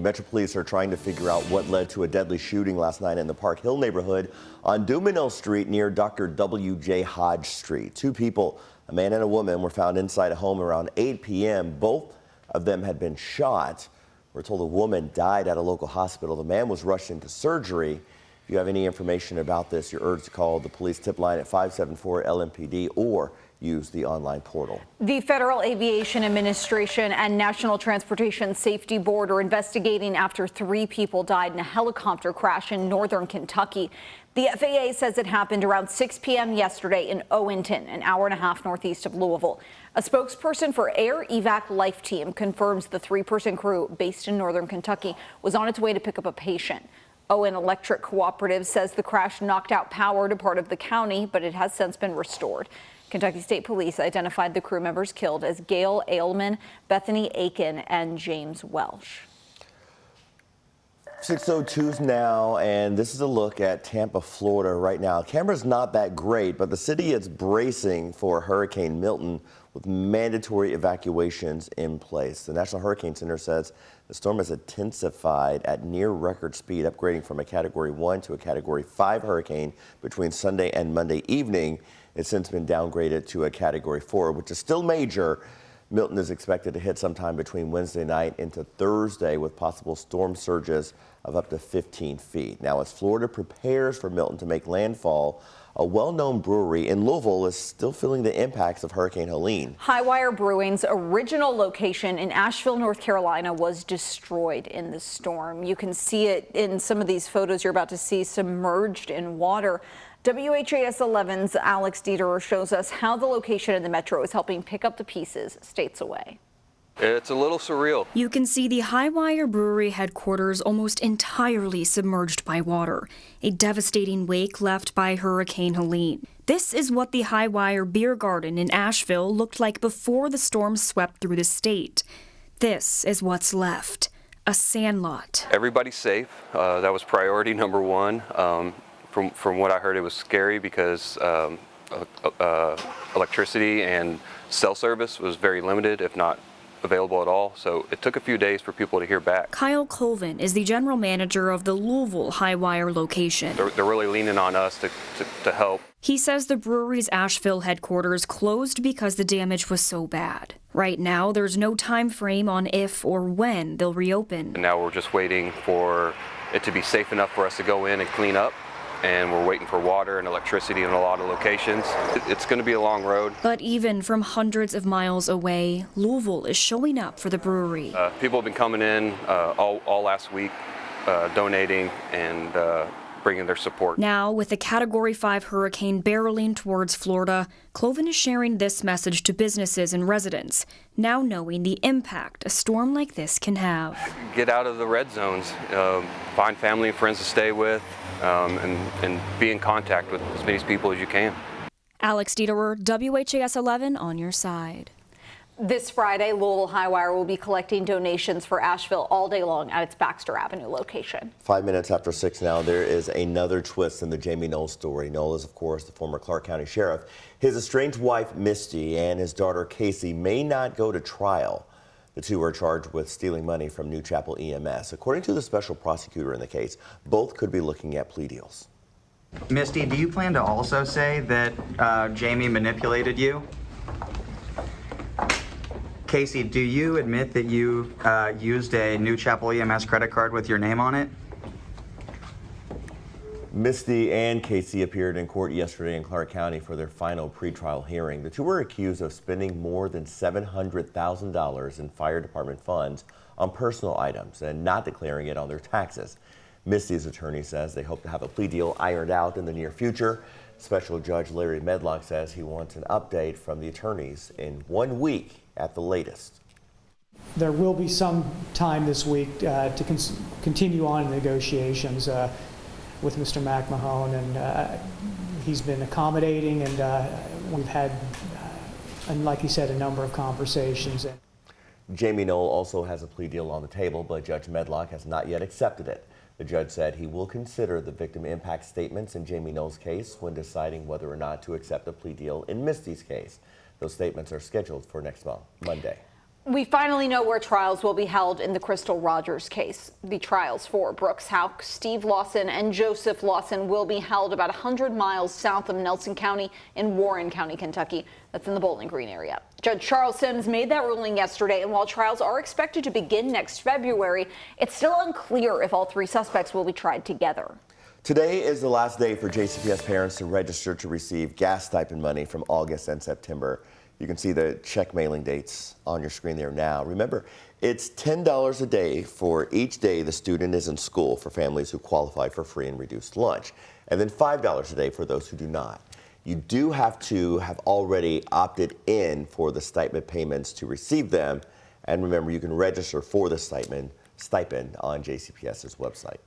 Metro Police are trying to figure out what led to a deadly shooting last night in the Park Hill neighborhood on Duminil Street near Dr. W.J. Hodge Street. Two people, a man and a woman, were found inside a home around 8 p.m. Both of them had been shot. We're told the woman died at a local hospital. The man was rushed into surgery. If you have any information about this, you're urged to call the police tip line at 574-LMPD or use the online portal. The Federal Aviation Administration and National Transportation Safety Board are investigating after 3 people died in a helicopter crash in northern Kentucky. The FAA says it happened around 6 p.m. yesterday in Owenton, an hour and a half northeast of Louisville. A spokesperson for Air Evac Life Team confirms the 3-person crew based in northern Kentucky was on its way to pick up a patient. Owen Electric Cooperative says the crash knocked out power to part of the county, but it has since been restored. Kentucky State Police identified the crew members killed as Gail Ailman, Bethany Aiken, and James Welsh. 6:02 now, and this is a look at Tampa, Florida right now. Camera's not that great, but the city is bracing for Hurricane Milton with mandatory evacuations in place. The National Hurricane Center says the storm has intensified at near record speed, upgrading from a Category 1 to a Category 5 hurricane between Sunday and Monday evening. It's since been downgraded to a Category 4, which is still major. Milton is expected to hit sometime between Wednesday night into Thursday with possible storm surges of up to 15 feet. Now, as Florida prepares for Milton to make landfall, a well-known brewery in Louisville is still feeling the impacts of Hurricane Helene. Highwire Brewing's original location in Asheville, North Carolina was destroyed in the storm. You can see it in some of these photos you're about to see, submerged in water. WHAS11's Alex Dieterer shows us how the location in the metro is helping pick up the pieces states away. It's a little surreal. You can see the Highwire Brewery headquarters almost entirely submerged by water, a devastating wake left by Hurricane Helene. This is what the Highwire Beer Garden in Asheville looked like before the storm swept through the state. This is what's left, a sandlot. Everybody's safe. That was priority number one. From what I heard, it was scary because electricity and cell service was very limited, if not available at all. So it took a few days for people to hear back. Kyle Colvin is the general manager of the Louisville Highwire location. They're really leaning on us to help. He says the brewery's Asheville headquarters closed because the damage was so bad. Right now, there's no time frame on if or when they'll reopen. And now we're just waiting for it to be safe enough for us to go in and clean up. And we're waiting for water and electricity in a lot of locations. It's going to be a long road. But even from hundreds of miles away, Louisville is showing up for the brewery. People have been coming in all last week, donating and bringing their support. Now, with a Category 5 hurricane barreling towards Florida, Cloven is sharing this message to businesses and residents, now knowing the impact a storm like this can have. Get out of the red zones, find family and friends to stay with, and be in contact with as many people as you can. Alex Dieterer, WHAS 11 on your side. This Friday, Louisville Highwire will be collecting donations for Asheville all day long at its Baxter Avenue location. 5 minutes after 6 now, there is another twist in the Jamie Knoll story. Knoll is, of course, the former Clark County Sheriff. His estranged wife, Misty, and his daughter, Casey, may not go to trial. The two are charged with stealing money from New Chapel EMS. According to the special prosecutor in the case, both could be looking at plea deals. Misty, do you plan to also say that Jamie manipulated you? Casey, do you admit that you used a New Chapel EMS credit card with your name on it? Misty and Casey appeared in court yesterday in Clark County for their final pretrial hearing. The two were accused of spending more than $700,000 in fire department funds on personal items and not declaring it on their taxes. Misty's attorney says they hope to have a plea deal ironed out in the near future. Special Judge Larry Medlock says he wants an update from the attorneys in 1 week at the latest. There will be some time this week to continue on in negotiations with Mr. McMahon, and he's been accommodating, and we've had, and like he said, a number of conversations. Jamie Knoll also has a plea deal on the table, but Judge Medlock has not yet accepted it. The judge said he will consider the victim impact statements in Jamie Knoll's case when deciding whether or not to accept a plea deal in Misty's case. Those statements are scheduled for next month, Monday. We finally know where trials will be held in the Crystal Rogers case. The trials for Brooks Houck, Steve Lawson, and Joseph Lawson will be held about 100 miles south of Nelson County in Warren County, Kentucky. That's in the Bowling Green area. Judge Charles Sims made that ruling yesterday, and while trials are expected to begin next February, it's still unclear if all three suspects will be tried together. Today is the last day for JCPS parents to register to receive gas stipend money from August and September. You can see the check mailing dates on your screen there now. Remember, it's $10 a day for each day the student is in school for families who qualify for free and reduced lunch, and then $5 a day for those who do not. You do have to have already opted in for the stipend payments to receive them, and remember, you can register for the stipend on JCPS's website.